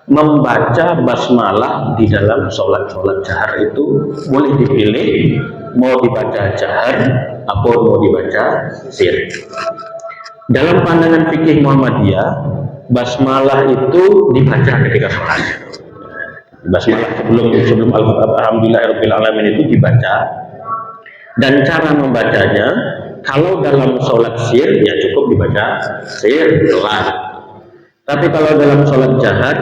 membaca basmalah di dalam sholat jahar itu boleh dipilih mau dibaca jahar atau mau dibaca sir. Dalam pandangan fikih Muhammadiyah, basmalah itu dibaca ketika sholat. Basmalah sebelum alhamdulillahirabbil alamin itu dibaca, dan cara membacanya kalau dalam sholat sir ya cukup dibaca sir pelan. Tapi kalau dalam sholat jahar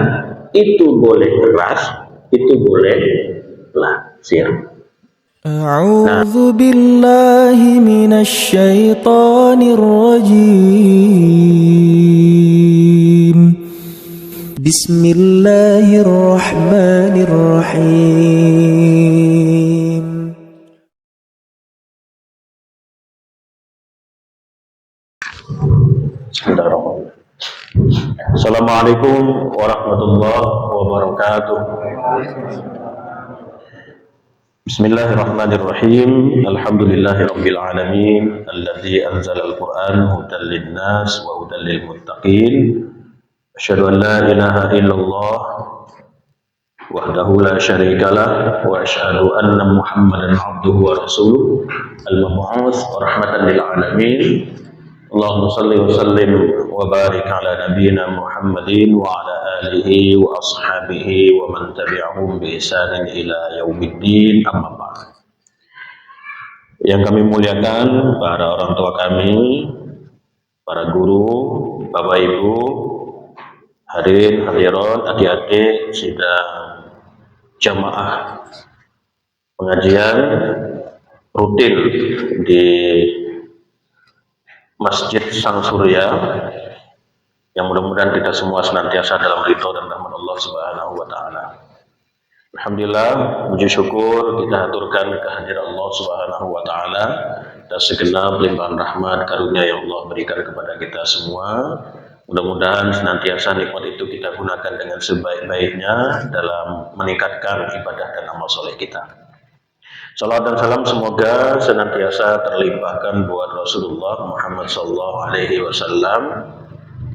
itu boleh keras, itu boleh pelan sir. A'udzu billahi minasy syaithanir rajim. Bismillahirrahmanirrahim. Bismillahirrahmanirrahim. Assalamualaikum warahmatullahi wabarakatuh. Bismillahirrahmanirrahim. Alhamdulillahirabbil alamin alladzi anzala al-Qur'an hudan lin-nas wa hudan lil muttaqin. Asyhadu an la ilaha illallah wahdahu la syarikalah wa asyhadu anna Muhammadan abduhu wa rasuluh al-mab'uts rahmatan lil alamin. Allahumma salli wa sallim wa barik ala nabiyyina Muhammadin wa ala alihi wa ashabihi wa man tabi'ahum bi ihsanin ila yaumiddin, amma ba'd. Yang kami muliakan para orang tua kami, para guru, Bapak Ibu, hadirin hadirat, adik-adik sidang jamaah pengajian rutin di Masjid Sang Surya, yang mudah-mudahan kita semua senantiasa dalam ridho dan rahmat Allah Subhanahu wa taala. Alhamdulillah, puji syukur kita haturkan kehadiran Allah Subhanahu wa taala atas segenap limpahan rahmat karunia yang Allah berikan kepada kita semua. Mudah-mudahan senantiasa nikmat itu kita gunakan dengan sebaik-baiknya dalam meningkatkan ibadah dan amal soleh kita. Salawat dan salam semoga senantiasa terlimpahkan buat Rasulullah Muhammad SAW,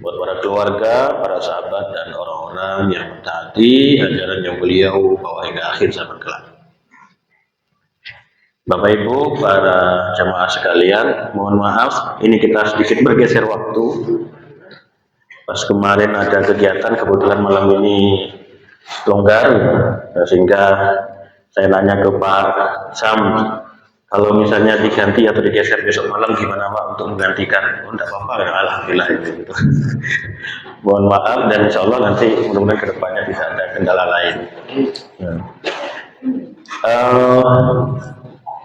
buat para keluarga, para sahabat, dan orang-orang yang mentaati ajaran yang beliau bawa hingga akhir zaman kelak. Bapak Ibu, para jamaah sekalian, mohon maaf, ini kita sedikit bergeser waktu. Pas kemarin ada kegiatan, kebetulan malam ini longgar, sehingga saya nanya ke Pak Sam, kalau misalnya diganti atau digeser besok malam gimana Pak untuk menggantikan? Oh, enggak apa-apa, alhamdulillah itu. Mohon maaf, dan insya Allah nanti mudah-mudahan kedepannya bisa ada kendala lain.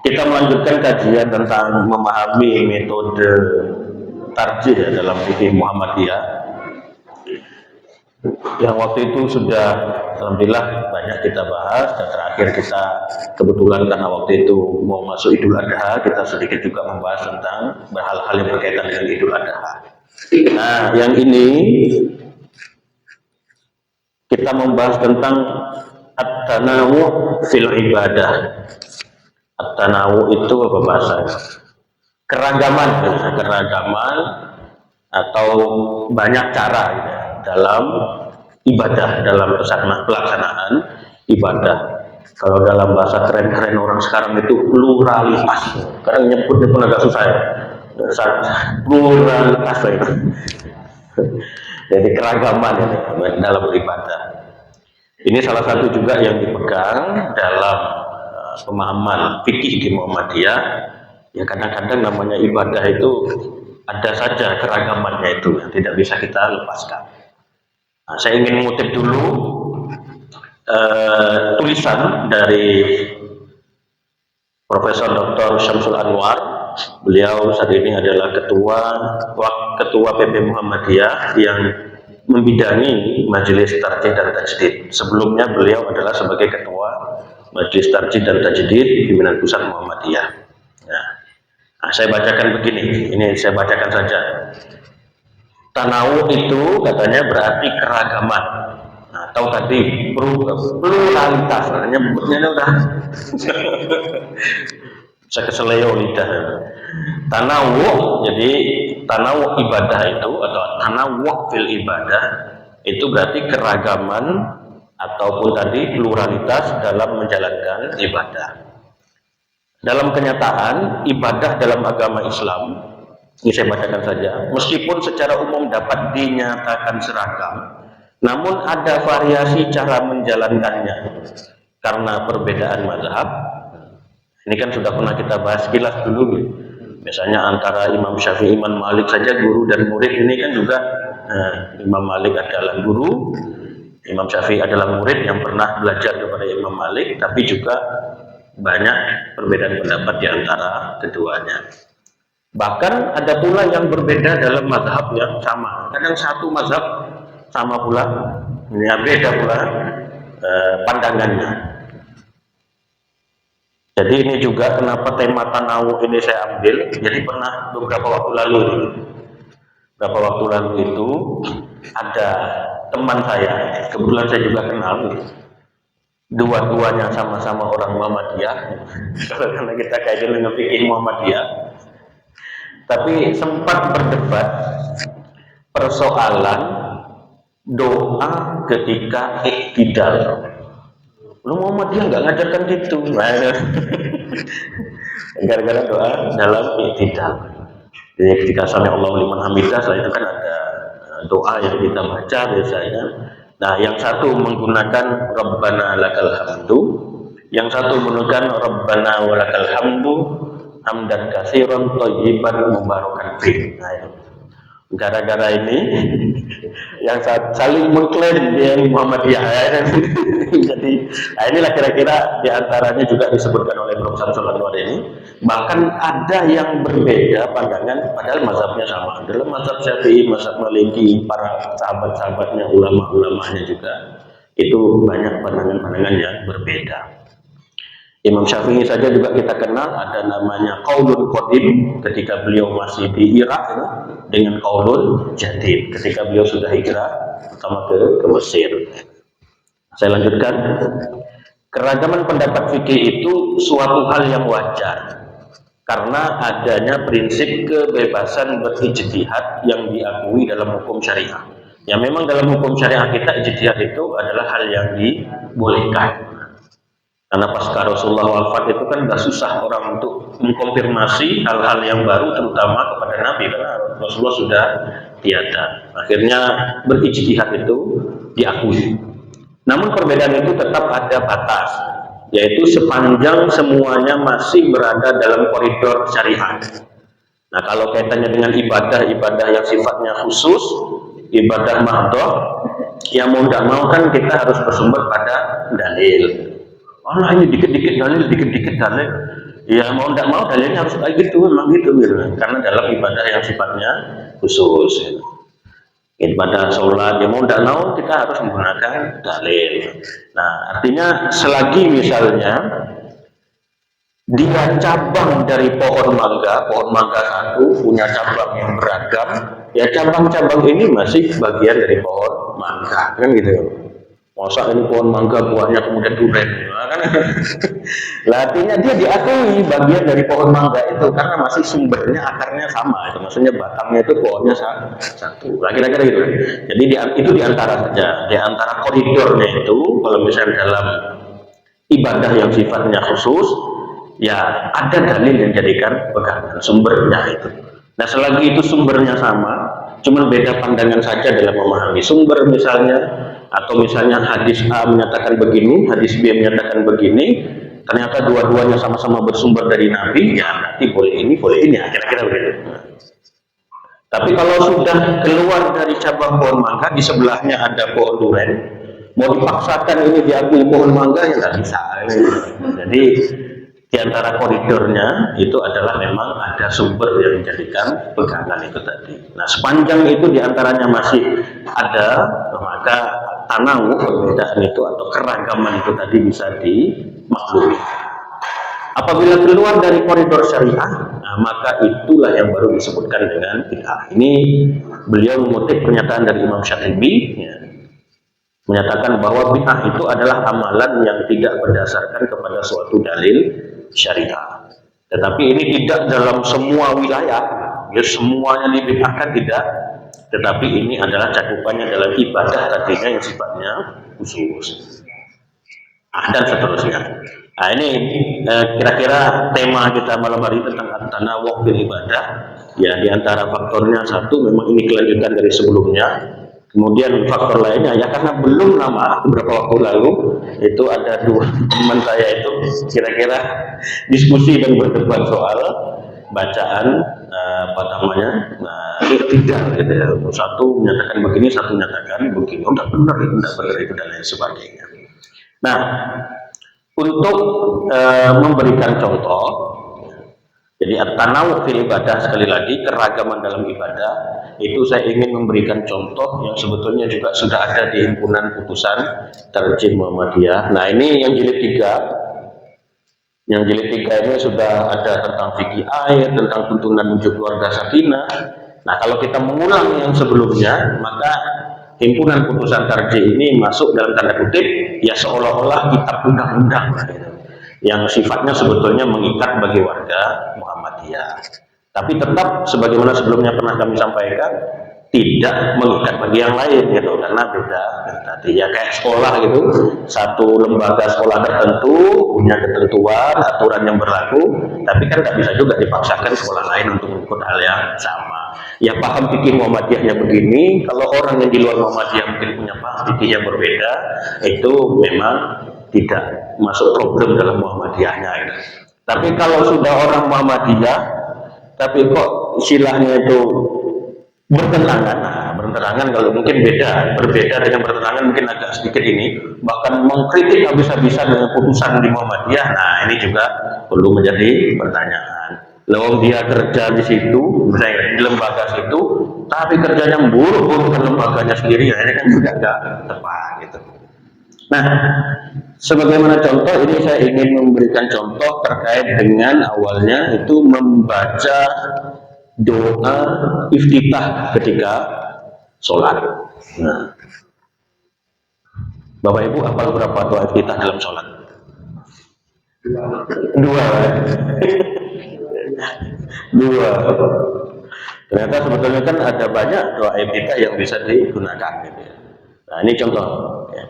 Kita melanjutkan kajian tentang memahami metode tarjih dalam fikih Muhammadiyah. Yang waktu itu sudah alhamdulillah banyak kita bahas, dan terakhir kita kebetulan karena waktu itu mau masuk Idul Adha, kita sedikit juga membahas tentang hal-hal yang berkaitan dengan Idul Adha. Nah, yang ini kita membahas tentang at-tanawu fil ibadah. At-tanawu itu apa bahasanya? Keragaman atau banyak cara gitu, dalam ibadah, dalam pelaksanaan ibadah. Kalau dalam bahasa keren-keren orang sekarang itu pluralitas. Sekarang nyebutnya pun agak susah ya. Pluralitas itu. Jadi keragaman ya, dalam beribadah. Ini salah satu juga yang dipegang dalam pemahaman fikih di Muhammadiyah. Ya kadang-kadang namanya ibadah itu ada saja keragamannya itu yang tidak bisa kita lepaskan. Nah, saya ingin mengutip dulu tulisan dari Profesor Dr. Syamsul Anwar. Beliau saat ini adalah ketua PP Muhammadiyah yang membidangi Majelis Tarjih dan Tajdid. Sebelumnya beliau adalah sebagai ketua Majelis Tarjih dan Tajdid Pimpinan Pusat Muhammadiyah. Nah, saya bacakan begini. Ini saya bacakan saja. Tanawu itu katanya berarti keragaman. Nah, tahu tadi pluralitas, nyebutnya udah bisa keseleo lidah. Tanawu, jadi tanawu ibadah itu atau tanawu fil ibadah Itu berarti keragaman ataupun tadi pluralitas dalam menjalankan ibadah. Dalam kenyataan, ibadah dalam agama Islam, ini saya bacakan saja, meskipun secara umum dapat dinyatakan seragam, namun ada variasi cara menjalankannya karena perbedaan mazhab. Ini kan sudah pernah kita bahas kilas dulu. Misalnya antara Imam Syafi'i, Imam Malik saja, guru dan murid ini kan juga, Imam Malik adalah guru, Imam Syafi'i adalah murid yang pernah belajar kepada Imam Malik, tapi juga banyak perbedaan pendapat di antara keduanya. Bahkan ada pula yang berbeda dalam mazhab yang sama. Kadang satu mazhab sama pula, ya beda pula pandangannya. Jadi ini juga kenapa tema tanawu ini saya ambil. Jadi pernah beberapa waktu lalu itu ada teman saya, kebetulan saya juga kenal, dua-duanya sama-sama orang Muhammadiyah. Karena kita kajian dengan fikih Muhammadiyah, tapi sempat berdebat persoalan doa ketika iktidal. Lu Muhammadiyah nggak ngajarkan gitu, gara-gara doa dalam iktidal. Jadi ketika sami Allahu liman hamidah, setelah itu kan ada doa yang kita baca biasanya. Nah, yang satu menggunakan Rabbana lakal hamdu, yang satu menggunakan Rabbana walakal hamdu hamdan katsiran thayyiban mubarakan fih. Nah, itu. Gara-gara ini yang saling mengklaim dia Muhammadiyah. Jadi inilah kira-kira diantaranya juga disebutkan oleh Prof. Samsul Anwar ini. Bahkan ada yang berbeda pandangan padahal mazhabnya sama. Dalam mazhab Syafi'i, mazhab Maliki, para sahabat-sahabatnya, ulama-ulamanya juga itu banyak pandangan-pandangan yang berbeda. Imam Syafi'i saja juga kita kenal ada namanya Qaulul Qadim ketika beliau masih di Irak, dengan Qaulul Jadid ketika beliau sudah hijrah pertama ke Mesir. Saya lanjutkan. Keragaman pendapat fikih itu suatu hal yang wajar karena adanya prinsip kebebasan berijtihad yang diakui dalam hukum syariah. Ya memang dalam hukum syariah kita ijtihad itu adalah hal yang dibolehkan. Karena pasca Rasulullah wafat itu kan gak susah orang untuk mengkonfirmasi hal-hal yang baru, terutama kepada Nabi, karena Rasulullah sudah tiada. Akhirnya berijtihad itu diakui. Namun perbedaan itu tetap ada batas, yaitu sepanjang semuanya masih berada dalam koridor syariat. Nah, kalau kaitannya dengan ibadah-ibadah yang sifatnya khusus, ibadah mahdhah, ya mau tidak mau kan kita harus bersumber pada dalil. Allah ini dikit-dikit dalil. Ya mau tidak mau dalilnya harus kayak gitu, memang gitu. Karena dalam ibadah yang sifatnya khusus, ibadah sholat, ya mau tidak mau kita harus menggunakan dalil. Nah, artinya selagi misalnya dia cabang dari pohon mangga satu punya cabang yang beragam, ya cabang-cabang ini masih bagian dari pohon mangga, kan gitu. Masa ini pohon mangga buahnya kemudian durian, kan? Artinya dia diakui bagian dari pohon mangga itu karena masih sumbernya akarnya sama, itu maksudnya batangnya itu pohonnya satu. Kira-kira gitu. Jadi itu diantara saja, diantara koridornya itu kalau misalnya dalam ibadah yang sifatnya khusus, ya ada dalil yang jadikan pegangan sumbernya itu. Nah selagi itu sumbernya sama, cuma beda pandangan saja dalam memahami sumber misalnya. Atau misalnya hadis A menyatakan begini, hadis B menyatakan begini, ternyata dua-duanya sama-sama bersumber dari Nabi, ya berarti boleh ini, kira-kira begitu. Tapi kalau sudah keluar dari cabang pohon mangga, di sebelahnya ada pohon durian, mau dipaksakan ini diakui pohon mangga, ya nggak bisa. Jadi di antara koridornya itu adalah memang ada sumber yang menjadikan pegangan itu tadi. Nah sepanjang itu diantaranya masih ada, maka tanawu perbedaan itu atau keragaman itu tadi bisa dimaklumi. Apabila keluar dari koridor syariah, nah, maka itulah yang baru disebutkan dengan bid'ah. Ini beliau mengutip pernyataan dari Imam Syatibi, ya, menyatakan bahwa bid'ah itu adalah amalan yang tidak berdasarkan kepada suatu dalil syariah. Tetapi ini tidak dalam semua wilayah, ya semuanya dibid'ahkan, tidak tetapi ini adalah cakupannya dalam ibadah tadinya yang sifatnya khusus. Dan seterusnya. Nah ini kira-kira tema kita malam hari ini tentang at-tanawwu' fil ibadah. Ya, di antara faktornya satu memang ini kelanjutan dari sebelumnya. Kemudian faktor lainnya ya karena belum lama beberapa waktu lalu itu ada dua teman saya itu kira-kira diskusi dan berdebat soal bacaan apa namanya iktidal gitu ya. Satu menyatakan begini, satu menyatakan begini. Udah benar itu dan lain sebagainya. Nah, untuk memberikan contoh, jadi at-tanawwu' fil ibadah, sekali lagi keragaman dalam ibadah itu saya ingin memberikan contoh yang sebetulnya juga sudah ada di himpunan putusan Tarjih Muhammadiyah. Nah ini yang jilid 3. Yang jilid 3 ini sudah ada tentang fikih air, tentang tuntunan wujud keluarga sakinah. Nah kalau kita mengulang yang sebelumnya, maka himpunan putusan Tarjih ini masuk dalam tanda kutip ya seolah-olah kitab undang-undang gitu, yang sifatnya sebetulnya mengikat bagi warga Muhammadiyah. Tapi tetap sebagaimana sebelumnya pernah kami sampaikan, tidak mengikat bagi yang lain gitu, karena beda tadi ya kayak sekolah gitu, satu lembaga sekolah tertentu punya ketentuan aturan yang berlaku, tapi kan nggak bisa juga dipaksakan sekolah lain untuk mengikut hal yang sama. Ya paham fikih Muhammadiyahnya begini, kalau orang yang di luar Muhammadiyah mungkin punya paham fikih yang berbeda, itu memang tidak masuk problem dalam Muhammadiyahnya gitu. Tapi kalau sudah orang Muhammadiyah tapi kok istilahnya itu bertentangan kalau mungkin berbeda dengan bertentangan mungkin agak sedikit ini, bahkan mengkritik habis-habisan dengan putusan di Muhammadiyah. Nah ini juga perlu menjadi pertanyaan. Lawang dia kerja di situ, misalnya di lembaga situ, tapi kerjanya buruk-buruk ke lembaganya sendiri, ya ini kan juga agak tepat gitu. Nah, sebagaimana contoh ini saya ingin memberikan contoh terkait dengan awalnya itu membaca doa iftitah ketika sholat. Nah, Bapak Ibu hafal berapa doa iftitah dalam sholat? Dua. Ternyata sebetulnya kan ada banyak doa iftitah yang bisa digunakan. Gitu. Nah ini contoh. Ya.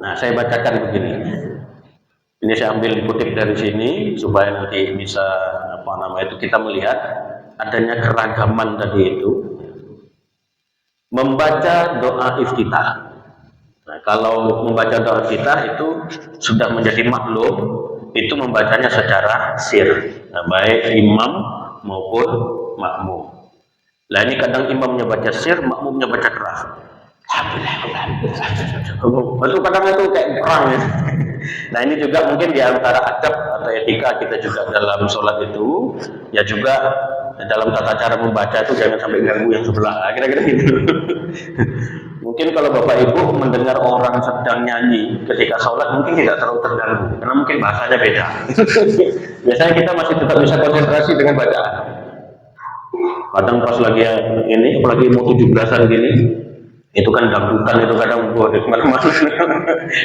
Nah, saya bacakan begini. Ini saya ambil dikutip dari sini supaya nanti bisa kita melihat adanya keragaman tadi itu. Membaca doa iftitah. Nah, kalau membaca doa iftitah itu sudah menjadi maklum, itu membacanya secara sir, nah, baik imam maupun makmum. Nah, ini kadang imamnya baca sir, makmumnya baca keras. Itu kadang itu kayak perang ya. Nah ini juga mungkin di antara adab atau etika kita juga dalam sholat itu, ya juga dalam tata cara membaca itu jangan sampai ganggu yang sebelah, kira-kira gitu. Mungkin kalau Bapak Ibu mendengar orang sedang nyanyi ketika sholat mungkin tidak terlalu terganggu, karena mungkin bahasanya beda. Biasanya kita masih tetap bisa konsentrasi dengan bacaan. Kadang pas lagi ini, apalagi mau 17-an gini, itu kan dangdutan itu kadang buat kemana-mana.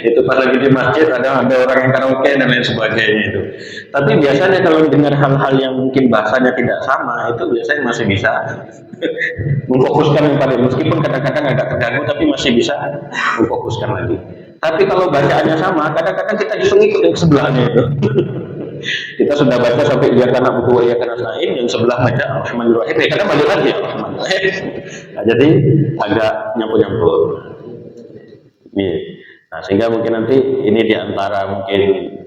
Itu pas lagi di masjid ada orang yang karaoke dan lain sebagainya itu. Tapi biasanya kalau dengar hal-hal yang mungkin bahasanya tidak sama, itu biasanya masih bisa memfokuskan pada, meskipun kadang-kadang agak terganggu tapi masih bisa memfokuskan lagi. Tapi kalau bacaannya sama, kadang-kadang kita justru ikut yang sebelahnya itu. Kita sudah baca sampai dia karena buku ya karena lain, yang sebelah baca Ar-Rahmanir-Rahim, ya kadang balik lagi Ar-Rahmanir-Rahim. Nah, jadi agak nyampur-nyampur. Nah, sehingga mungkin nanti ini diantara mungkin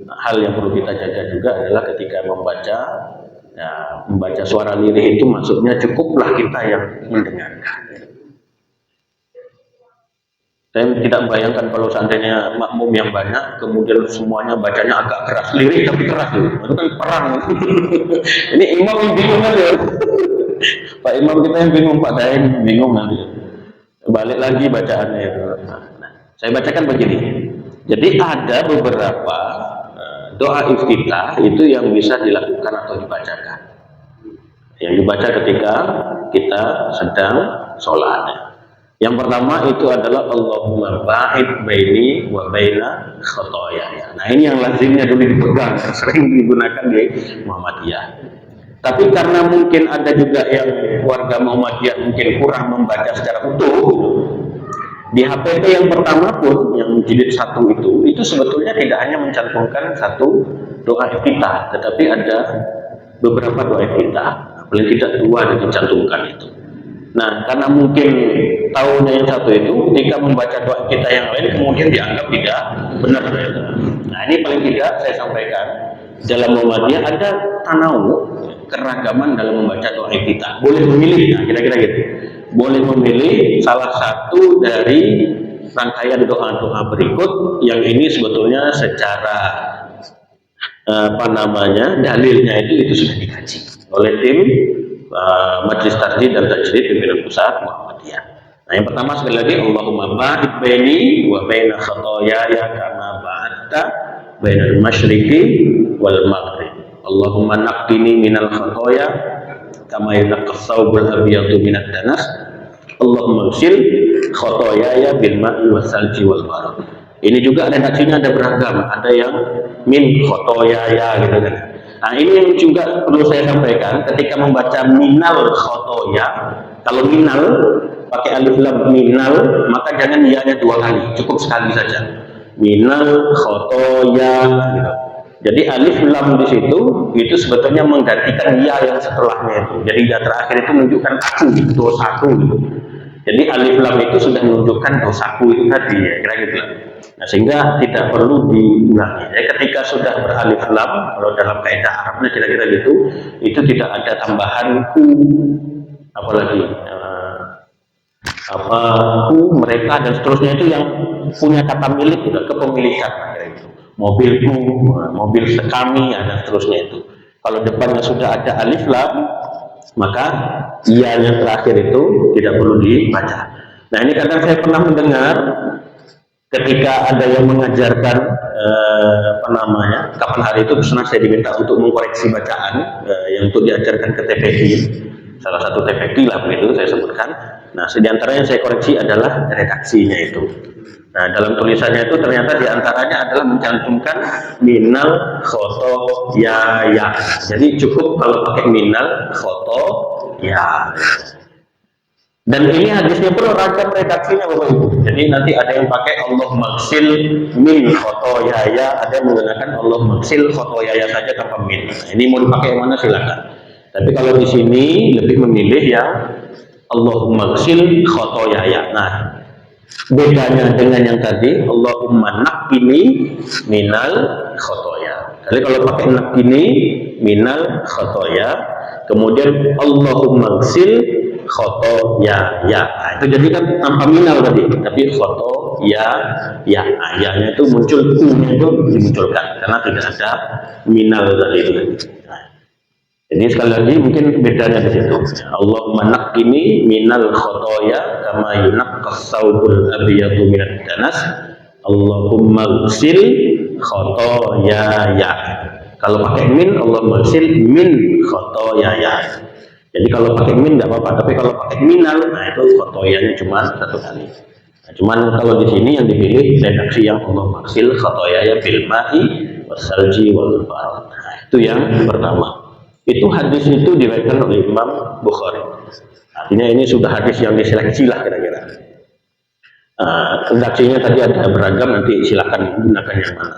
hal yang perlu kita jaga juga adalah ketika membaca, ya, membaca suara lirih itu maksudnya cukuplah kita yang mendengarkan. Saya tidak membayangkan kalau seandainya makmum yang banyak, kemudian semuanya bacanya agak keras, lirik tapi keras itu kan perang. Ini imam yang bingung aja. Pak Imam kita yang bingung, Pak Daeng bingung nanti. Balik lagi bacaannya itu. Nah, saya bacakan begini. Jadi ada beberapa doa iftitah itu yang bisa dilakukan atau dibacakan. Yang dibaca ketika kita sedang sholat. Yang pertama itu adalah Allahumma ba'id baini wa baina khotoyaya. Nah ini yang lazimnya dulu dipegang, sering digunakan di Muhammadiyah. Tapi karena mungkin ada juga yang warga Muhammadiyah mungkin kurang membaca secara utuh, di HPP yang pertama pun, yang jilid 1 itu sebetulnya tidak hanya mencantumkan satu doa iftitah, tetapi ada beberapa doa iftitah, paling tidak 2 yang dicantumkan itu. Nah, karena mungkin tahunya yang satu itu, ketika membaca doa kita yang lain kemudian dianggap tidak benar. Nah, ini paling tidak saya sampaikan, dalam Muhammadiyah ada tanawu, keragaman dalam membaca doa kita. Boleh memilih, nah kira-kira gitu. Boleh memilih salah satu dari rangkaian doa-doa berikut yang ini sebetulnya secara dalilnya itu sudah dikaji oleh tim Majelis Tasdid dan Tajrid pimpinan pusat Muhammadiyah. Nah, yang pertama sekali lagi, Allahumma ba'id baini wa baina khataayaya kama ba'adta bainal masyriqi wal maghrib. Allahumma naqqini minal khataaya kama yunaqqas thawbul abyadu minad danas. Allahumma ghsil khataayaya bil ma'i was salji wal barad. Ini juga redaksinya ada beragam, ada yang min khotoyaya gitu kan. Nah, ini yang juga perlu saya sampaikan ketika membaca minal khotoya. Kalau minal pakai alif lam minal, maka jangan ya-nya 2 kali, cukup sekali saja. Minal khotoya gitu. Jadi alif lam di situ itu sebetulnya menggantikan ya yang setelahnya itu. Jadi ya terakhir itu menunjukkan aku, dosaku gitu. Jadi alif lam itu sudah menunjukkan dosaku itu tadi ya, kira gitu. Nah, sehingga tidak perlu diulangi. Ya, ketika sudah beralif lam, kalau dalam kaidah Arabnya kira-kira gitu, itu tidak ada tambahan ku, apalagi ku, mereka dan seterusnya itu yang punya kata milik, udah kepemilikan gitu. Mobilku, mobil kami, dan seterusnya itu. Kalau depannya sudah ada alif lam, maka iya yang terakhir itu tidak perlu dibaca. Nah, ini kadang saya pernah mendengar ketika ada yang mengajarkan kapan hari itu pernah saya diminta untuk mengkoreksi bacaan yang untuk diajarkan ke TPQ, salah satu TPQ lah begitu saya sebutkan. Nah, diantaranya yang saya koreksi adalah redaksinya itu. Nah, dalam tulisannya itu ternyata diantaranya adalah mencantumkan minal khoto ya. Jadi cukup kalau pakai minal khoto ya. Dan ini hadisnya pun ragam redaksinya Bapak Ibu. Jadi nanti ada yang pakai Allah maghsil min khotoyaya, ada yang menggunakan Allah maghsil khotoyaya saja tanpa min. Nah, ini mau dipakai yang mana silakan. Tapi kalau di sini lebih memilih yang Allahumma maghsil khotoyaya. Nah, bedanya dengan yang tadi Allahumma naqqini minal khotoya. Jadi kalau pakai naqqini minal khotoya, kemudian Allahumma maghsil khotoya ya. Nah, itu jadi kan tanpa minal tadi, tapi khotoya ya. Nah, ya-nya itu muncul, u-nya itu dimunculkan karena tidak ada minal tadi itu. Nah, jadi sekali lagi mungkin bedanya di situ. Allahumma naqqini minal khotoya kama yunaqqas thawbul abyadu minad danas. Allahumma ghsil khotoya ya. Kalau pakai min, Allahumma ghsil min khotoya ya. Jadi kalau pakai min tidak apa-apa, tapi kalau pakai minal, nah itu khotoyanya cuma 1 kali. Nah, cuman kalau di sini yang dipilih redaksi yang Allah maksil khotoyaya bil ma'i wasalji wal barad. Nah, itu yang pertama. Itu hadis itu diriwayatkan oleh Imam Bukhari. Artinya ini sudah hadis yang diseleksi lah kira-kira. Redaksinya tadi ada beragam, nanti silakan gunakan yang mana.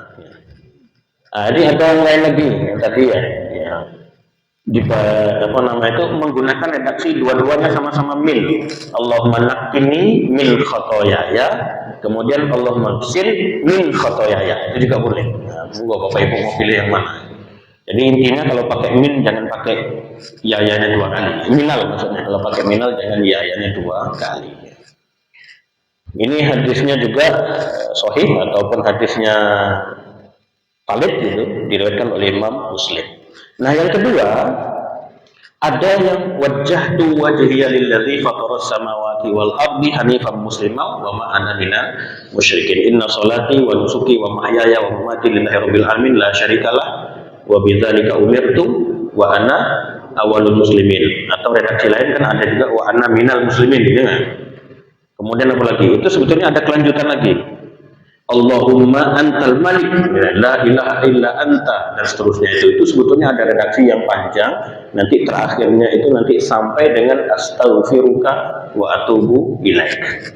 Jadi ada yang lain lagi yang tadi ya. Menggunakan redaksi dua-duanya sama-sama min. Allahumma naqqini min khotoyaya, kemudian Allahumma ghsil min khotoyaya. Itu juga boleh. Nah, Bapak Ibu mau pilih yang mana? Jadi intinya kalau pakai min jangan pakai ya-nya 2 kali. Minal maksudnya. Kalau pakai minal jangan ya-nya 2 kali. Ini hadisnya juga sahih ataupun hadisnya valid gitu, diriwayatkan oleh Imam Muslim. Nah, yang kedua, ada yang wajjahtu wajhiya lillazi fataras samawati wal ardi hanifan muslima wa ma ana minal musyrikin. Inna salati wa nusuki wa mahyaya wa mamati lillahi rabbil alamin la syarikalah wa bidzalika umirtu wa ana awalul muslimin. Atau redaksi lain kan ada juga wa ana minal muslimin gitu kan. Kemudian apa lagi? Itu sebetulnya ada kelanjutan lagi. Allahumma antal malik, la ilaha illa anta, dan seterusnya. Itu sebetulnya ada redaksi yang panjang. Nanti terakhirnya itu nanti sampai dengan astaghfiruka wa atubu ilaik.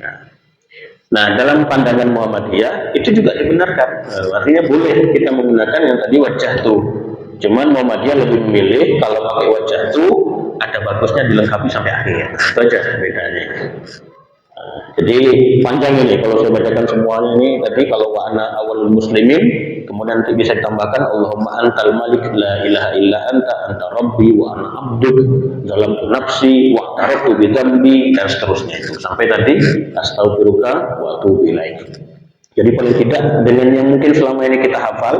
Nah, dalam pandangan Muhammadiyah itu juga dibenarkan. Artinya boleh kita menggunakan yang tadi wajah tuh. Cuman Muhammadiyah lebih memilih kalau pakai wajah tuh ada bagusnya dilengkapi sampai akhir. Itu aja bedanya. Jadi panjang ini kalau saya bacakan semuanya ini tadi kalau wa ana awalul muslimin, kemudian nanti bisa ditambahkan Allahumma antal malik la ilaha illa anta rabbi wa ana abduk zalamtu nafsi wa taraftu bi dzambi, dan seterusnya itu sampai tadi astaghfiruka wa atubu ilaik. Jadi paling tidak dengan yang mungkin selama ini kita hafal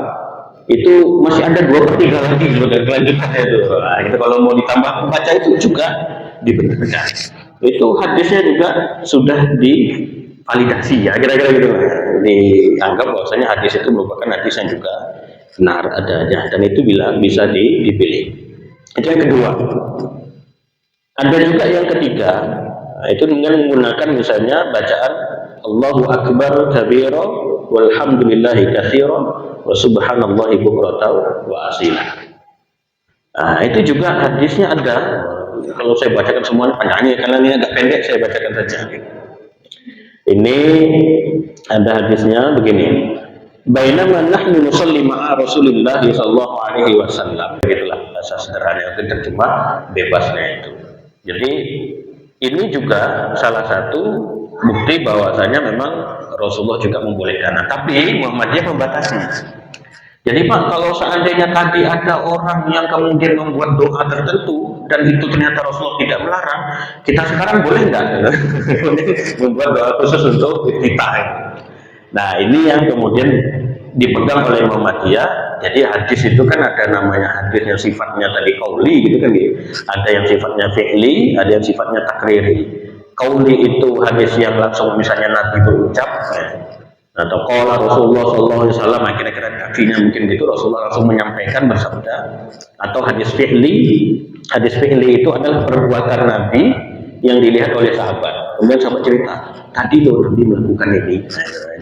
itu masih ada 2/3 lagi kelanjutannya itu. Nah, itu kalau mau ditambah membaca itu juga dibenarkan. Itu hadisnya juga sudah divalidasi ya, kira-kira gitu. Dianggap bahwasanya hadis itu merupakan hadis yang juga benar adanya, dan itu bisa dipilih. Itu yang kedua. Ada juga yang ketiga, itu dengan menggunakan misalnya bacaan Allahu Akbar kabira walhamdulillahi katsira wa subhanallahi bukratan wa asila. Nah, itu juga hadisnya ada. Kalau saya bacakan semuanya panjangnya, karena ini agak pendek, saya bacakan saja. Ini ada hadisnya begini. Bainama nahnu nusalli ma'a Rasulillah sallallahu alaihi wasallam. Begitulah bahasa sederhana yang terjemah bebasnya itu. Jadi ini juga salah satu bukti bahwasanya memang Rasulullah juga membolehkan. Nah, tapi Muhammadiyah membatasi. Jadi Pak, kalau seandainya tadi ada orang yang kemudian membuat doa tertentu dan itu ternyata Rasulullah tidak melarang, kita sekarang boleh nggak membuat doa khusus untuk kita? Nah, ini yang kemudian dipegang oleh Muhammadiyah. Jadi hadis itu kan ada namanya hadis yang sifatnya tadi qauli gitu kan, ada yang sifatnya fi'li, ada yang sifatnya takriri. Qauli itu hadis yang langsung misalnya Nabi berucap, atau qala Rasulullah sallallahu alaihi wasallam, kira-kira artinya mungkin gitu, Rasulullah langsung menyampaikan bersabda. Atau hadis fi'li itu adalah perbuatan Nabi yang dilihat oleh sahabat, kemudian sahabat cerita tadi loh Nabi melakukan ini.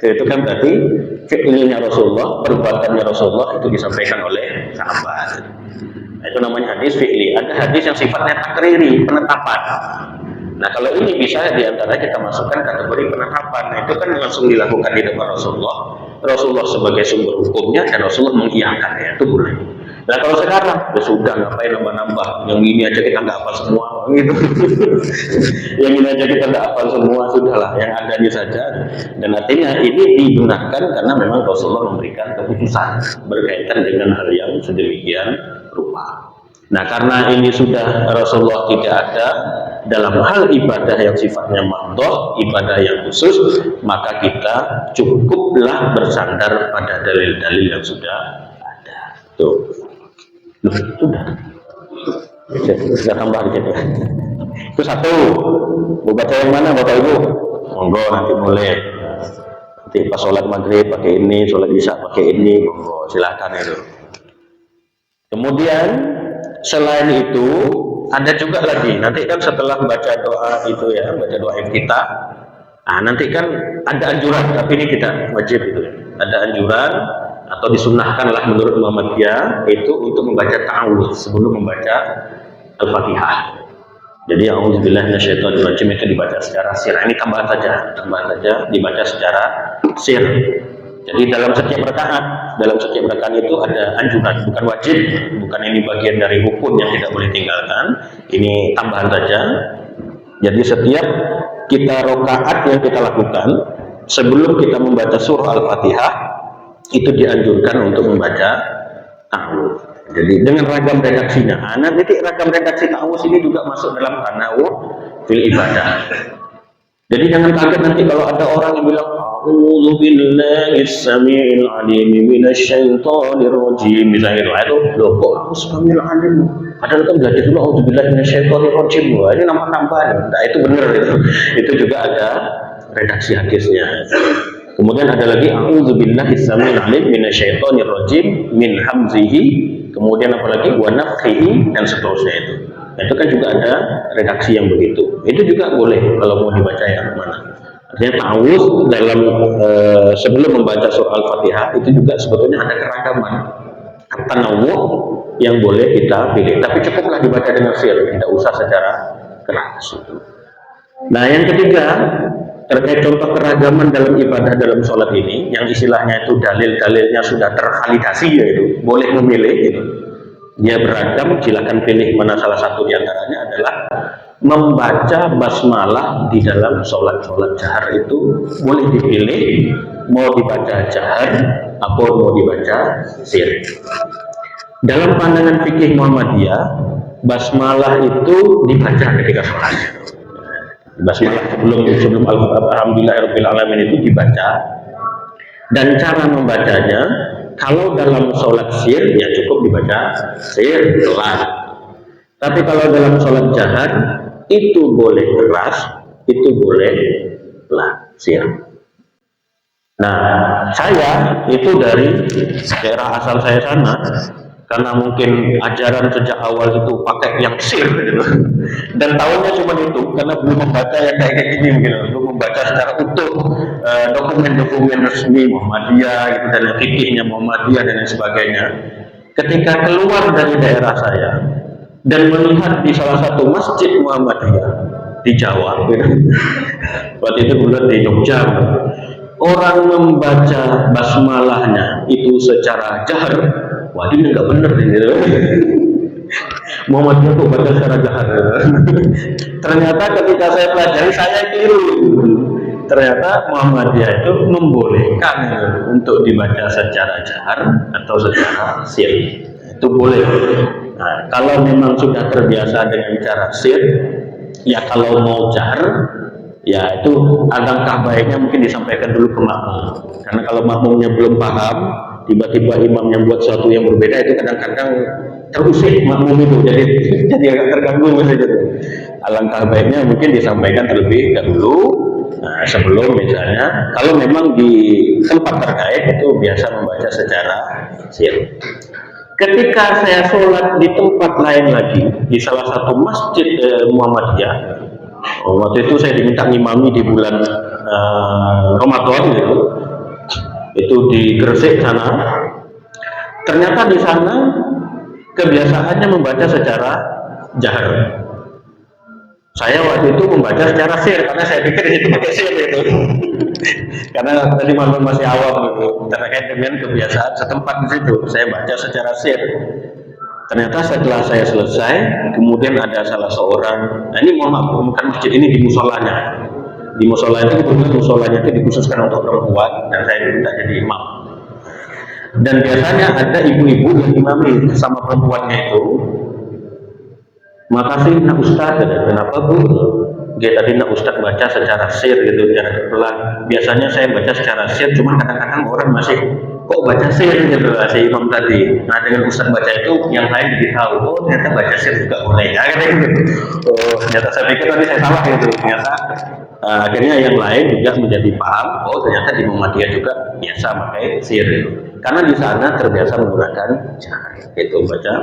Nah, itu kan berarti fi'linya Rasulullah, perbuatannya Rasulullah itu disampaikan oleh sahabat. Nah, itu namanya hadis fi'li. Ada hadis yang sifatnya takriri, penetapan. Nah, kalau ini bisa diantara kita masukkan kategori penetapan. Nah, itu kan langsung dilakukan di depan Rasulullah. Rasulullah sebagai sumber hukumnya dan Rasulullah mengiyakan, ya itu boleh. Nah, kalau sekarang ya sudah, ngapain nambah-nambah, yang ini aja kita nggak hafal semua gitu. Yang ini aja kita nggak hafal semua, sudahlah yang adanya saja. Dan artinya ini digunakan karena memang Rasulullah memberikan keputusan berkaitan dengan hal yang sedemikian rupa. Nah, karena ini sudah Rasulullah tidak ada dalam hal ibadah yang sifatnya mahdhah, ibadah yang khusus, maka kita cukuplah bersandar pada dalil-dalil yang sudah ada. Tuh. Loh, sudah. Bisa tambah gitu. Itu satu. Mau baca yang mana Bapak Ibu? Monggo, nanti boleh. Nanti pas sholat maghrib pakai ini, sholat isya pakai ini, monggo, silakan itu. Kemudian selain itu ada juga lagi, nanti kan setelah baca doa itu ya, baca doa kita, nah nanti kan ada anjuran, tapi ini kita wajib itu ya, ada anjuran atau disunnahkanlah menurut Muhammadiyah itu untuk membaca ta'awudz sebelum membaca Al-Fatihah. Jadi a'udzubillahi minasyaitonirrajim itu dibaca secara sir. Ini tambahan saja dibaca secara sir. Jadi dalam setiap rakaat itu ada anjuran, bukan wajib, bukan ini bagian dari rukun yang tidak boleh tinggalkan. Ini tambahan saja. Jadi setiap kita rakaat yang kita lakukan sebelum kita membaca surah Al-Fatihah itu dianjurkan untuk membaca ta'awudz. Jadi dengan ragam redaksinya. Nah, nanti ragam redaksi ta'awudz ini juga masuk dalam tanawwu fil ibadah. Jadi jangan kaget nanti kalau ada orang yang bilang a'udzu billahis samiil alim minasyaitonir rajim, misalnya itu loh kok samiil alim, padahal kan belajar dulu a'udzu billahi minasyaitonir rajim. Wah, ini nambah-nambahan. Nah, itu benar itu juga ada redaksi hadisnya. Kemudian ada lagi a'udzu billahis samiil alim minasyaitonir rajim min hamzihi, kemudian apalagi wa nafthihi, dan seterusnya itu. Nah, itu kan juga ada redaksi yang begitu. Itu juga boleh kalau mau dibaca yang mana. Artinya ta'awudz dalam sebelum membaca surah Al-Fatihah itu juga sebetulnya ada keragaman tanawwu yang boleh kita pilih, tapi cukuplah dibaca dengan sir, tidak usah secara keras. Nah, yang ketiga terkait contoh keragaman dalam ibadah dalam sholat ini, yang istilahnya itu dalil-dalilnya sudah tervalidasi, yaitu boleh memilih gitu. Dia beragam, silakan pilih mana salah satu di antaranya adalah membaca basmalah di dalam sholat jahar itu boleh dipilih, mau dibaca jahar atau mau dibaca sir. Dalam pandangan fikih Muhammadiyah, basmalah itu dibaca ketika sholat. Basmalah sebelum alhamdulillahirabbil alamin itu dibaca, dan cara membacanya kalau dalam sholat sir ya cukup dibaca sir pelan. Tapi kalau dalam sholat jahar itu boleh keras, itu boleh pelan sir. Nah, saya itu dari daerah asal saya sana, karena mungkin ajaran sejak awal itu pakai yang sir gitu, dan tahunnya cuma itu, karena belum membaca yang kayak gini mungkin, belum membaca secara utuh dokumen-dokumen resmi Muhammadiyah gitu, dan fikihnya Muhammadiyah dan lain sebagainya. Ketika keluar dari daerah saya dan melihat di salah satu masjid Muhammadiyah di Jawa gitu, waktu itu bulan di Jogja, orang membaca basmalahnya itu secara jahar, wah ini nggak bener gitu. Muhammadiyah kok baca secara jahar. Ternyata ketika saya pelajari saya keliru. Ternyata Muhammadiyah itu membolehkan untuk dibaca secara jahar atau secara sir. Itu boleh. Nah, kalau memang sudah terbiasa dengan cara sir, ya kalau mau jahar, ya itu alangkah baiknya mungkin disampaikan dulu ke makmum. Karena kalau makmumnya belum paham, tiba-tiba imamnya buat sesuatu yang berbeda, itu kadang-kadang terusik makmum itu, jadi agak terganggu misalnya. Alangkah baiknya mungkin disampaikan terlebih dahulu. Nah, sebelum misalnya kalau memang di tempat terkait itu biasa membaca secara sir. Ketika saya sholat di tempat lain lagi, di salah satu masjid Muhammadiyah, waktu itu saya diminta ngimami di bulan Ramadan gitu, itu di Gresik sana. Ternyata di sana kebiasaannya membaca secara jahar. Saya waktu itu membaca secara sir, karena saya pikir itu pakai sir itu. Karena tadi malam masih awam gitu, terkait dengan kebiasaan setempat di situ, saya baca secara sir. Ternyata setelah saya selesai, kemudian ada salah seorang, nah ini mohon maaf, bukan masjid ini, di musolanya. Di musola itu kebetulan musolanya itu dikhususkan untuk perempuan, dan saya diminta jadi imam. Dan biasanya ada ibu-ibu yang imami sama perempuannya itu. Makasih nak Ustaz, kenapa Bu? Dia tadi nak Ustaz baca secara sir gitu, secara pelan. Biasanya saya baca secara sir, cuman kadang-kadang orang masih kok baca sir gitu lah si imam tadi. Nah dengan Ustaz baca itu, yang lain jadi tahu, oh ternyata baca sir juga boleh. Ya, gitu. Oh ternyata saya pikir tadi saya salah gitu. Ternyata akhirnya yang lain juga menjadi paham, oh ternyata di Muhammadiyah juga biasa pakai sir gitu. Karena di sana terbiasa menggunakan jahar, itu baca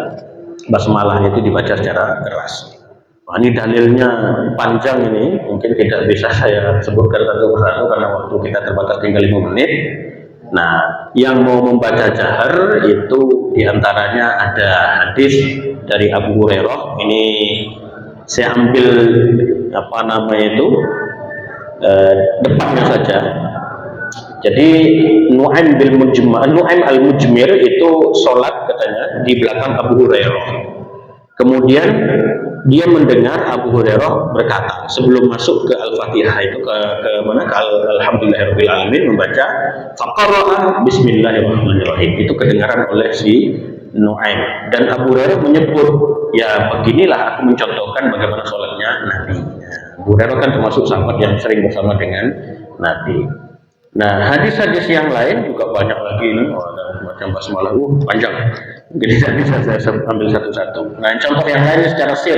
basmalah itu dibaca secara keras. Nah, ini dalilnya panjang ini, mungkin tidak bisa saya sebutkan satu persatu karena waktu kita terbatas tinggal 5 menit. Nah, yang mau membaca jahar itu diantaranya ada hadis dari Abu Hurairah. Ini saya ambil apa namanya itu depannya saja. Jadi Nu'aim al-Mujmir itu sholat katanya di belakang Abu Hurairah. Kemudian dia mendengar Abu Hurairah berkata sebelum masuk ke Al-Fatihah itu ke mana, ke Alhamdulillahirabbil alamin, membaca faqara'a bismillahirrahmanirrahim. Itu kedengaran oleh si Nu'aim, dan Abu Hurairah menyebut, ya beginilah aku mencontohkan bagaimana sholatnya Nabi. Abu Hurairah kan termasuk sahabat yang sering bersama dengan Nabi. Nah, hadis-hadis yang lain juga banyak lagi ini, macam basmalah panjang. Jadi tidak bisa saya ambil satu-satu. Nah, contoh yang lain secara sir.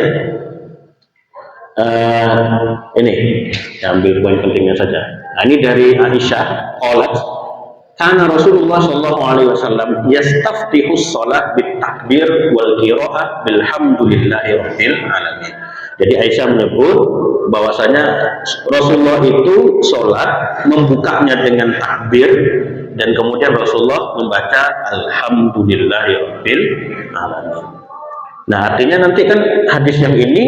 Ini, saya ambil poin pentingnya saja. Nah, ini dari Aisyah, qalat, kana Rasulullah sallallahu alaihi wasallam yastaftihu shalat bit takbir wal qiraah bilhamdulillahi rabbil alamin. Jadi Aisyah menyebut bahwasanya Rasulullah itu sholat membukanya dengan takbir, dan kemudian Rasulullah membaca Alhamdulillahirabbil alamin. Nah, artinya nanti kan hadis yang ini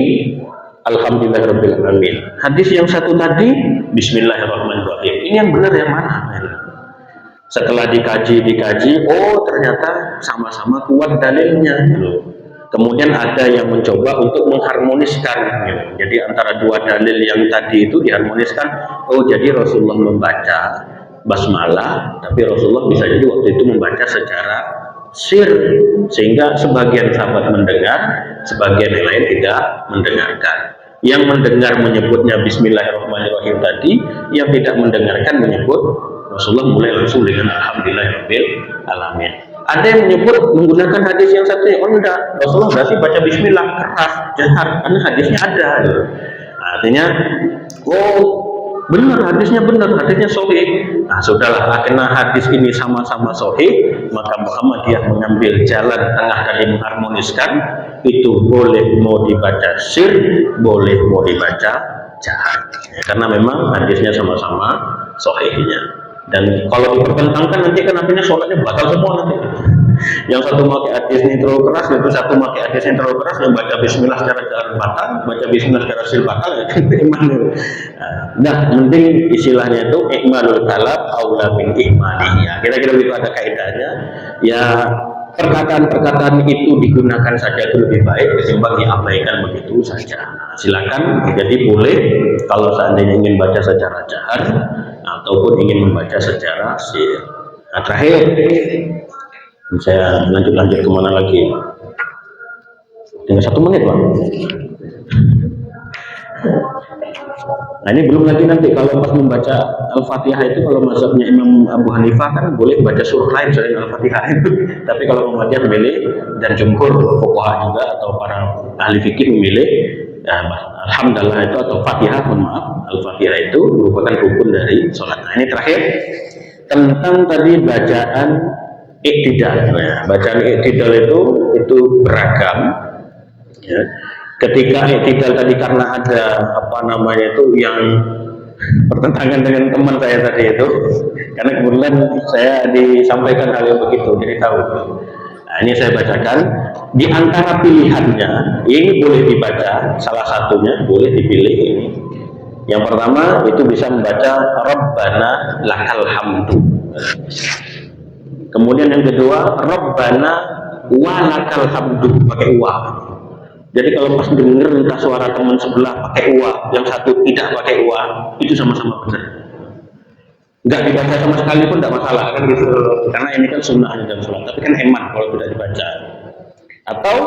Alhamdulillahirabbil alamin. Hadis yang satu tadi Bismillahirrahmanirrahim. Ini yang benar yang mana? Setelah dikaji, oh ternyata sama-sama kuat dalilnya. Kemudian ada yang mencoba untuk mengharmoniskan. Jadi antara dua dalil yang tadi itu diharmoniskan. Oh, jadi Rasulullah membaca basmalah, tapi Rasulullah bisa jadi waktu itu membaca secara sir, sehingga sebagian sahabat mendengar, sebagian yang lain tidak mendengarkan. Yang mendengar menyebutnya Bismillahirrahmanirrahim tadi, yang tidak mendengarkan menyebut Rasulullah mulai langsung dengan Alhamdulillahirabbil alamin. Ada yang menyebut menggunakan hadis yang satu, oh enggak, Rasulullah berarti baca Bismillah keras, jahar, karena hadisnya ada. Artinya, oh benar, hadisnya sahih. Nah, sudahlah, karena hadis ini sama-sama sahih, maka Muhammadiyah mengambil jalan tengah dari mengharmoniskan. Itu boleh mau dibaca sir, boleh mau dibaca jahar, karena memang hadisnya sama-sama sahihnya. Dan kalau dipertentangkan nanti kan artinya sholatnya batal semua nanti. Yang satu pakai hadisnya terlalu keras, itu satu pakai hadisnya terlalu keras, yang baca Bismillah secara batal, baca Bismillah secara sir batal, ya kan imanul. Nah, penting istilahnya itu ikmalul kalam aula min ihmalihi. Kira-kira begitu ada kaidahnya. Ya, perkataan-perkataan itu digunakan saja itu lebih baik ketimbang diabaikan begitu saja. Nah, silakan, jadi boleh kalau seandainya ingin baca secara jahar ataupun ingin membaca secara sir. Nah, terakhir saya lanjut kemana lagi? Tinggal 1 menit, Pak. Nah, ini belum lagi nanti kalau pas membaca Al-Fatihah itu, kalau mazhabnya Imam Abu Hanifah kan boleh baca surah lain selain Al-Fatihah itu. Tapi kalau Muhammadiyah memilih, dan jumhur fuqaha juga atau para ahli fikih memilih Alhamdulillah itu atau Fatihah, Al-Fatihah itu merupakan rukun dari sholat. Nah, ini terakhir tentang tadi bacaan iktidal. Nah, bacaan iktidal itu beragam. Ya. Ketika iktidal tadi karena ada yang pertentangan dengan teman saya tadi itu, karena kebetulan saya disampaikan hal yang begitu, jadi tahu. Nah, ini saya bacakan. Di antara pilihannya, ini boleh dibaca, salah satunya boleh dipilih ini. Yang pertama itu bisa membaca Rabbana lakal hamdu. Kemudian yang kedua Rabbana walakal hamdu, pakai wa. Jadi kalau pas dengar entah suara teman sebelah pakai wa, yang satu tidak pakai wa, itu sama-sama benar. Nggak dibaca sama sekali pun tidak masalah kan gitu, karena ini kan sunnahnya dalam sholat, tapi kan hemat kalau tidak dibaca. Atau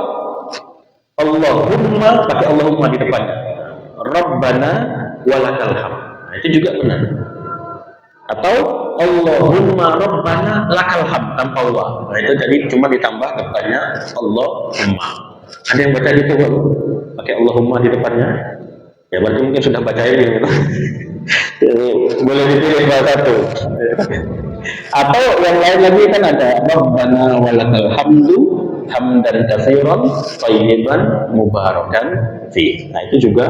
Allahumma, pakai Allahumma di depannya, Rabbana walakal hamd, nah, itu juga benar. Atau Allahumma Rabbana lakal hamd tanpa wa, nah, itu jadi cuma ditambah depannya Allahumma. Ada yang baca gitu kan? Pakai Allahumma di depannya, ya berarti mungkin sudah baca ini gitu. Boleh dipilih salah satu. Atau yang lain lagi kan ada Rabbana walakal hamdu hamdan katsiran thayyiban mubarakan fi. Nah, itu juga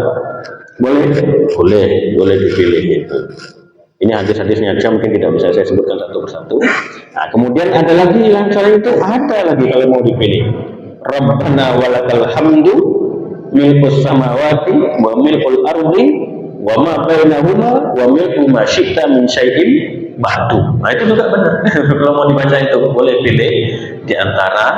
boleh dipilih itu. Ini hadis-hadisnya aja mungkin tidak bisa saya sebutkan satu persatu. Nah, kemudian ada lagi yang selain itu, ada lagi kalau mau dipilih. Rabbana walakal hamdu milkus samawati wa milkul ardi wa ma bainahuma wa milku ma syi'ta min syai'in ba'du. Nah, itu juga benar. Kalau mau dibaca itu boleh pilih di antara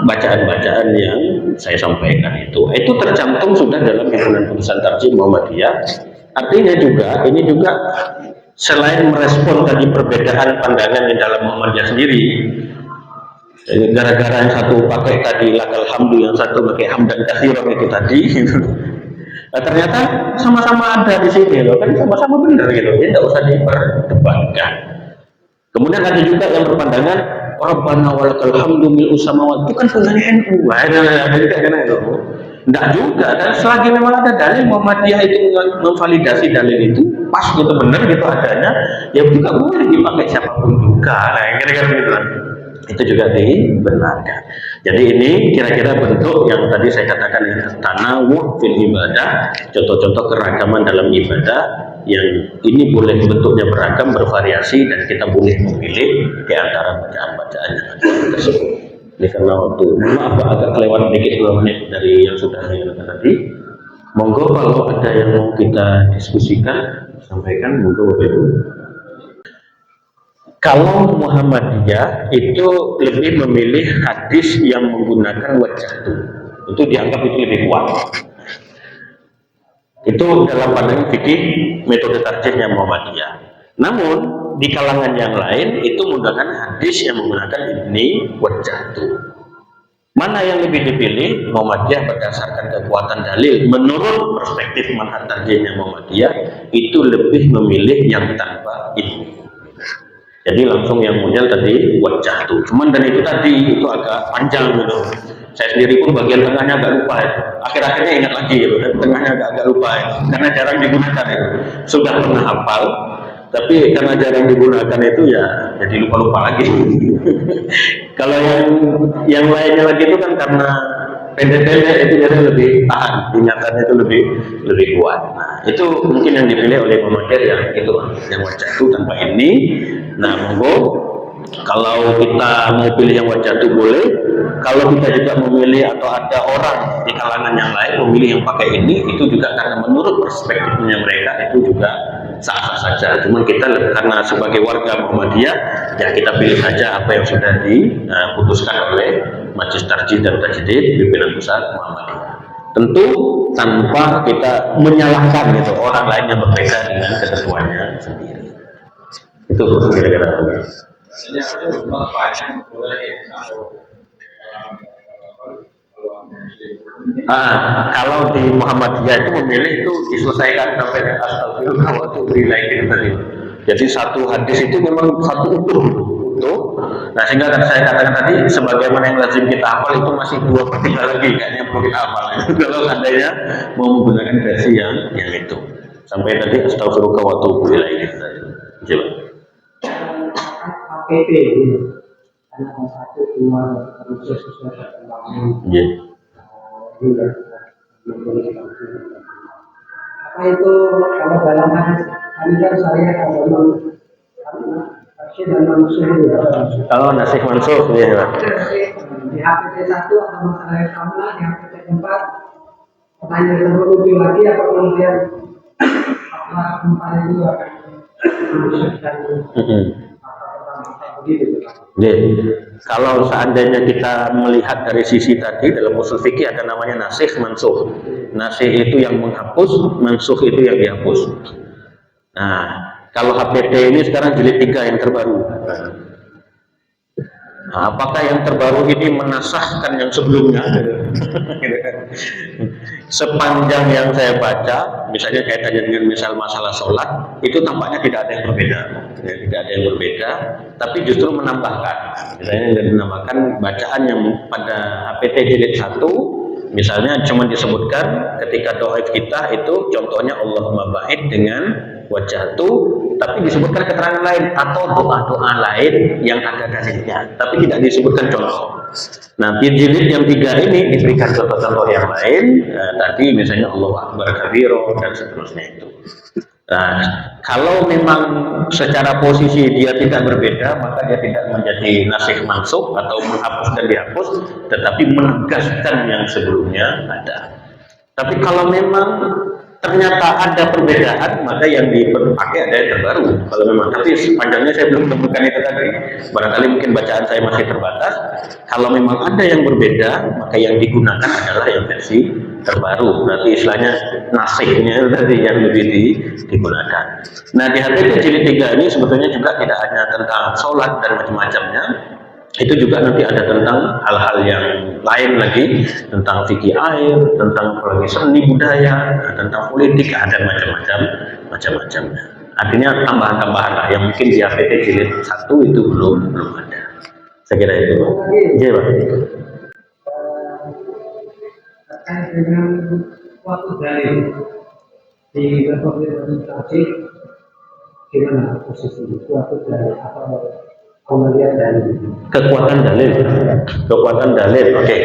bacaan-bacaan yang saya sampaikan itu. Itu tercantum sudah dalam himpunan putusan tarjih Muhammadiyah. Artinya juga ini juga selain merespon tadi perbedaan pandangan di dalam Muhammadiyah sendiri. Gara-gara yang satu pakai tadi lakal hamdu, yang satu pakai hamdan katsiran itu tadi gitu. Nah, ternyata sama-sama ada di sini loh, kan sama-sama benar gitu, jadi tidak usah diperdebatkan. Kemudian ada juga yang berpandangan Rabbana walakal hamdu mil'u samawati, itu kan punyanya NU. Jadi kayak itu. Tidak juga, dan selagi memang ada dalil Muhammadiyah itu memvalidasi dalil itu pas gitu, benar gitu adanya, ya juga boleh dipakai siapapun juga. Nah, kira-kira begitu. itu juga dibenarkan. Jadi ini kira-kira bentuk yang tadi saya katakan ya, tanawuh fil ibadah, contoh-contoh keragaman dalam ibadah yang ini boleh bentuknya beragam, bervariasi, dan kita boleh memilih di antara bacaan-bacaan yang ada tersebut. Ini karena waktu, maaf agak kelewat dikit 2 menit dari yang sudah dilakukan tadi. Monggo kalau ada yang mau kita diskusikan, sampaikan, monggo Bapak Ibu. Kalau Muhammadiyah itu lebih memilih hadis yang menggunakan wajah itu dianggap itu lebih kuat. Itu dalam pandangan fikih metode tarjihnya Muhammadiyah. Namun di kalangan yang lain itu menggunakan hadis yang menggunakan ini wajah. Mana yang lebih dipilih? Muhammadiyah berdasarkan kekuatan dalil. Menurut perspektif manhaj tarjihnya Muhammadiyah itu lebih memilih yang tanpa ini. Jadi langsung yang model tadi wajah tuh. Cuman dan itu tadi itu agak panjang gitu. Saya sendiri pun bagian tengahnya agak lupa ya. Akhir-akhirnya ingat lagi gitu. Tengahnya agak lupa ya. Karena jarang digunakan ya. Sudah pernah hafal, tapi karena jarang digunakan itu ya jadi lupa-lupa lagi. Kalau yang lainnya lagi itu kan karena pendek-pendek itu jadi lebih tahan, ingatannya itu lebih kuat. Nah, itu mungkin yang dipilih oleh pemakaian yang itu, yang wajah itu tanpa ini. Nah, monggo kalau kita mau pilih yang wajah itu boleh. Kalau kita juga memilih atau ada orang di kalangan yang lain memilih yang pakai ini, itu juga karena menurut perspektifnya mereka itu juga sah-sah saja. Cuman kita karena sebagai warga Muhammadiyah, ya kita pilih saja apa yang sudah diputuskan oleh Majelis Tarjih dan Tajdid pimpinan pusat Muhammadiyah. Tentu tanpa kita menyalahkan gitu orang lain yang berbeda dengan ketentuannya sendiri. Itu kira-kira. Kalau di Muhammadiyah itu memilih itu diselesaikan sampai astagfirullah wa atubu ilaih tadi. Jadi satu hadis itu memang satu utuh. Nah sehingga saya katakan tadi sebagaimana yang lazim kita hafal itu masih 2/3 lagi kayaknya perlu kita hafal. Kalau seandainya mau menggunakan versi yang itu. Sampai tadi astagfirullah wa atubu ilaih tadi. Coba. APP ada 1, 2 terus sesuai perkembangan. Iya. Apa itu kalau dalam hadis ini kan saya kalau nasih dan mansuh ya. Kalau nasih mansuh ya. Di HPT 1 ada masalah yang sama, di HPT 4 pertanyaan tersebut lebih lagi apa kemudian apa kemarin itu akan menunjukkan begitu. Kalau seandainya kita melihat dari sisi tadi dalam usul fikih ada namanya nasih mansuh. Nasih itu yang menghapus, mansuh itu yang dihapus. Nah, kalau HPT ini sekarang jilid 3 yang terbaru. Nah, apakah yang terbaru ini menasahkan yang sebelumnya? Sepanjang yang saya baca, misalnya kaitannya dengan misal masalah sholat, itu tampaknya tidak ada yang berbeda, ya, tidak ada yang berbeda, tapi justru menambahkan, misalnya menambahkan bacaan yang pada HPT jilid 1, misalnya cuma disebutkan ketika doa kita itu contohnya Allahumma ba'id dengan wajah itu, tapi disebutkan keterangan lain atau doa-doa lain yang ada dalilnya, tapi tidak disebutkan contoh. Nah, di jilid yang 3 ini diberikan contoh-contoh yang lain, tadi misalnya Allahu Akbar kabiro dan seterusnya itu. Nah, kalau memang secara posisi dia tidak berbeda, maka dia tidak menjadi nasih mansukh atau menghapus dan dihapus, tetapi menegaskan yang sebelumnya ada. Tapi kalau memang ternyata ada perbedaan, maka yang dipakai ada yang terbaru. Kalau memang, tapi sepanjangnya saya belum menemukan itu tadi. Barangkali mungkin bacaan saya masih terbatas. Kalau memang ada yang berbeda, maka yang digunakan adalah yang versi terbaru. Berarti istilahnya nasihnya tadi yang lebih digunakan. Nah, di hadits jilid 3 ini sebetulnya juga tidak hanya tentang sholat dan macam-macamnya. Itu juga nanti ada tentang hal-hal yang lain lagi, tentang fikih air, tentang apalagi seni budaya, tentang politik, ada macam-macamnya. Artinya tambahan-tambahan lah yang mungkin di HPT jilid 1 itu belum ada. Saya kira itu. Iya, Pak. Terkait dengan suatu dalil di berbagai tarjih, gimana posisi suatu dalil atau melihat dari Kekuatan dalil. Oke.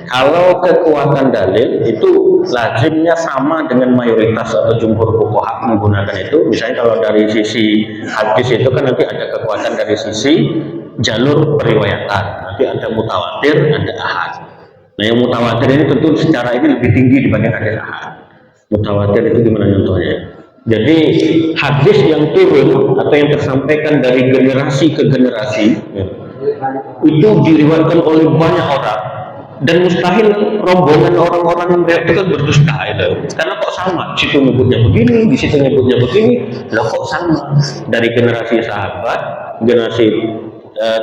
Kalau kekuatan dalil itu lazimnya sama dengan mayoritas atau jumhur fuqaha menggunakan itu. Misalnya kalau dari sisi hadis itu kan nanti ada kekuatan dari sisi jalur periwayatan. Nanti ada mutawatir, ada ahad. Nah, yang mutawatir ini tentu secara ini lebih tinggi dibanding hadis ahad. Mutawatir itu gimana contohnya? Jadi hadis yang turun atau yang tersampaikan dari generasi ke generasi itu diriwayatkan oleh banyak orang dan mustahil rombongan orang-orang yang meriwayatkan berdusta itu. Karena kok sama, di situ nyebutnya begini, di situ nyebutnya begini, lah kok sama dari generasi sahabat, generasi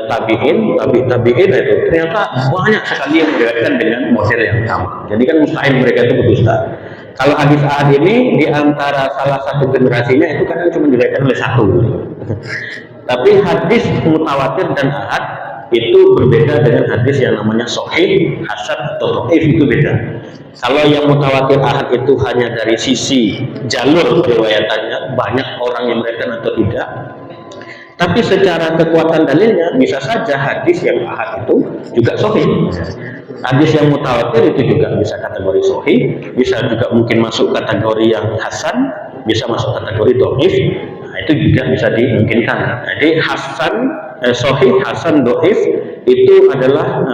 tabiin itu ternyata banyak sekali yang meriwayatkan dengan model yang sama. Jadi kan mustahil mereka itu berdusta. Kalau hadis ahad ini di antara salah satu generasinya itu kadang cuma diriwayatkan oleh satu. Tapi hadis mutawatir dan ahad itu berbeda dengan hadis yang namanya sahih, hasan atau dhaif, itu beda. Kalau yang mutawatir ahad itu hanya dari sisi jalur riwayatannya, banyak orang yang meriwayatkan atau tidak. Tapi secara kekuatan dalilnya bisa saja hadis yang ahad itu juga sahih. Hadis yang mutawatir itu juga bisa kategori sahih, bisa juga mungkin masuk kategori yang hasan, bisa masuk kategori dhaif. Nah, itu juga bisa dimungkinkan. Jadi sahih, hasan, dhaif itu adalah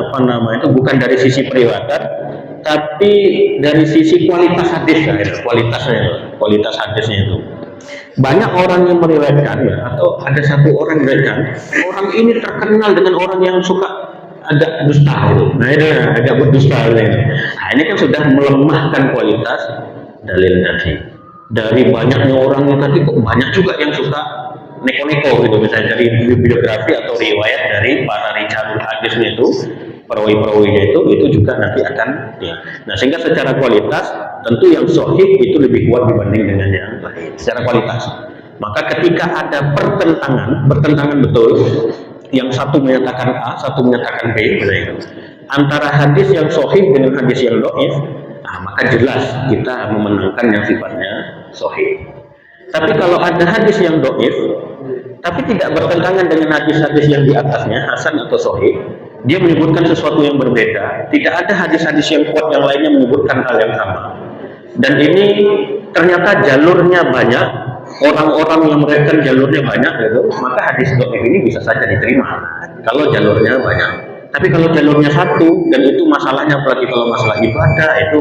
itu bukan dari sisi periwayatan, tapi dari sisi kualitas hadis, kualitas hadisnya itu. Banyak orang yang meriwayatkan atau ada satu orang meriwayatkan, orang ini terkenal dengan orang yang suka agak dusta itu. Nah, ini agak berdusta ini. Nah, ini kan sudah melemahkan kualitas dalil tadi. Dari banyaknya orangnya tadi kok banyak juga yang suka neko-neko gitu, misalnya dari biografi atau riwayat dari para rijalul hadisnya itu, perawi-perawinya itu juga nanti akan ya. Nah, sehingga secara kualitas tentu yang sahih itu lebih kuat dibanding dengan yang lain secara kualitas. Maka ketika ada pertentangan betul, yang satu menyatakan A, satu menyatakan B, misalnya, antara hadis yang sahih dengan hadis yang dhaif, nah, maka jelas kita memenangkan yang sifatnya sahih. Tapi kalau ada hadis yang dhaif, tapi tidak bertentangan dengan hadis-hadis yang di atasnya, hasan atau sahih, dia menyebutkan sesuatu yang berbeda. Tidak ada hadis-hadis yang kuat yang lainnya menyebutkan hal yang sama. Dan ini ternyata jalurnya banyak, orang-orang yang meriwayatkan jalurnya banyak, gitu, maka hadis dhaif ini bisa saja diterima kalau jalurnya banyak. Tapi kalau jalurnya satu dan itu masalahnya, apalagi kalau masalah ibadah, itu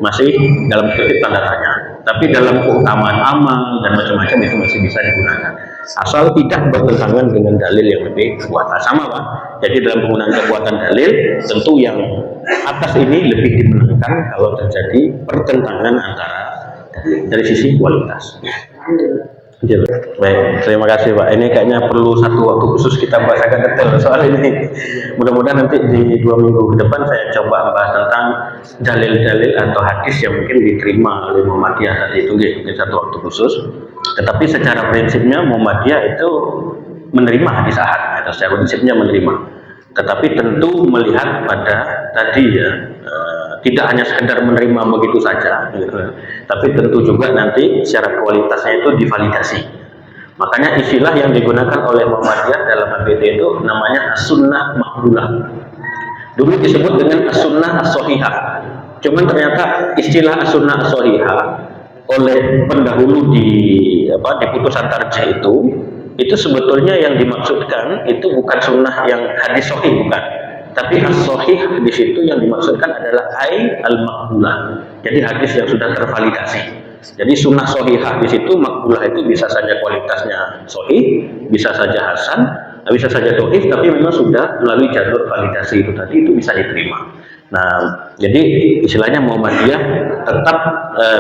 masih dalam kutip tanda tanya. Tapi dalam keutamaan amal dan macam-macam itu masih bisa digunakan, asal tidak bertentangan dengan dalil yang lebih kuat. Nah, sama Pak. Jadi dalam penggunaan kekuatan dalil, tentu yang atas ini lebih dimenangkan kalau terjadi pertentangan antara dari sisi kualitas. Baik, terima kasih Pak. Ini kayaknya perlu satu waktu khusus kita bahas agak detail soal ini. Mudah-mudahan nanti di 2 minggu ke depan saya coba bahas tentang dalil-dalil atau hadis yang mungkin diterima oleh Muhammadiyah tadi itu, mungkin satu waktu khusus. Tetapi secara prinsipnya Muhammadiyah itu menerima hadis ahad, atau secara prinsipnya menerima. Tetapi tentu melihat pada tadi ya, tidak hanya sekedar menerima begitu saja, gitu, tapi tentu juga nanti secara kualitasnya itu divalidasi. Makanya istilah yang digunakan oleh Muhammadiyah dalam HBT itu namanya as-sunnah maqbulah. Dulu disebut dengan as-sunnah as-sahihah. Cuman ternyata istilah as-sunnah as-sahihah oleh pendahulu di putusan tarjih itu sebetulnya yang dimaksudkan itu bukan sunnah yang hadis sahih, bukan. Tapi as-sahih di situ yang dimaksudkan adalah al-maqbulah. Jadi hadis yang sudah tervalidasi. Jadi sunnah sahihah di situ, maqbulah itu bisa saja kualitasnya sahih, bisa saja hasan, bisa saja dhaif, tapi memang sudah melalui jalur validasi itu tadi, itu bisa diterima. Nah, jadi istilahnya Muhammadiyah tetap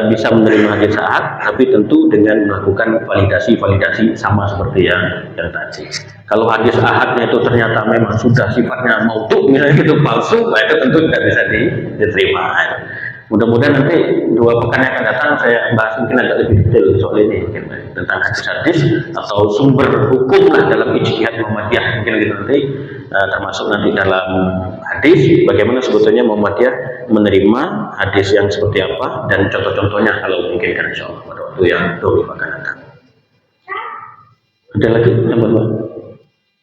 bisa menerima hadis ahad, tapi tentu dengan melakukan validasi sama seperti yang tadi. Kalau hadis ahadnya itu ternyata memang sudah sifatnya maudhu, misalnya itu palsu, nah itu tentu tidak bisa diterima. Mudah-mudahan nanti 2 pekan yang akan datang saya bahas mungkin agak lebih detail soal ini, mungkin tentang hadis-hadis atau sumber hukum lah dalam ijtihad Muhammadiyah, mungkin gitu nanti termasuk nanti dalam hadis bagaimana sebetulnya Muhammadiyah menerima hadis yang seperti apa dan contoh-contohnya kalau mungkin kan insyaallah pada waktu yang 2 pekan datang. Ada lagi tambah?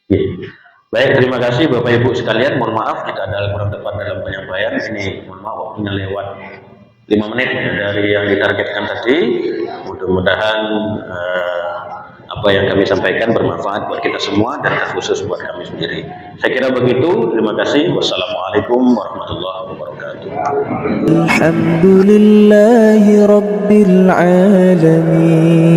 Ya. Baik, terima kasih Bapak Ibu sekalian. Mohon maaf jika ada kurang tepat dalam penyampaian. Ini mohon maaf waktunya lewat 5 menit dari yang ditargetkan tadi. Mudah-mudahan apa yang kami sampaikan bermanfaat buat kita semua dan terkhusus buat kami sendiri. Saya kira begitu. Terima kasih. Wassalamualaikum warahmatullahi wabarakatuh. Alhamdulillahi Rabbil Alamin.